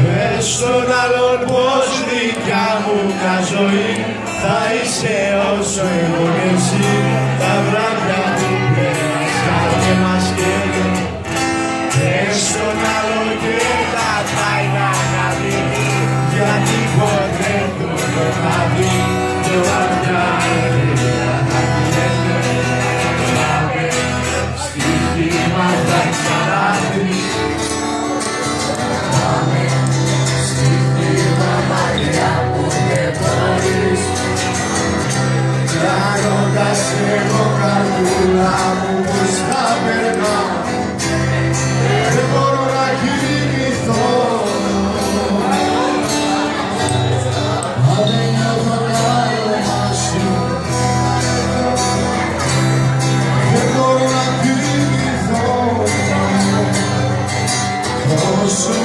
Πες στον άλλον πως δικιά μου τα ζωή θα είσαι όσο εγώ και εσύ. Τα βράδια που πέρασα και μας καίγε. Πες στον άλλον και τα τάινα να δει, γιατί ποτέ το θα δει. Το βαθιά ελεία θα πηγαίνει, πάμε στη χήμα θα ξαναδεί. Πάμε στη χήμα μακριά που δεν μπορείς. Κάνοντας εγώ καρδούλα μου πως θα περνά, δεν μπορώ να κοιμηθώ. Αν δεν νιώθω κάλεμα σου, δεν μπορώ να κοιμηθώ. Όσο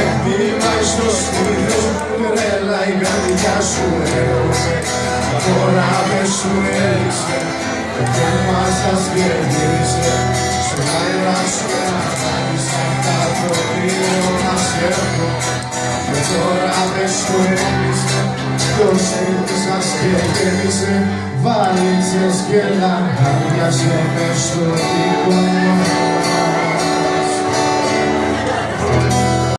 εκτιμάει στο σπίτι σου, τρέλα η καρδιά σου έρωξε. Τώρα δεν σου έριξε, το θέμα σας γέμισε. Στον αέρα σου ανάγκησα κάτω ήλιο να σέρνω. Και τώρα δεν σου έριξε, το σπίτι σας γέμισε. Βαλίτσες και λαγκάδια σε μες στο δικό μου.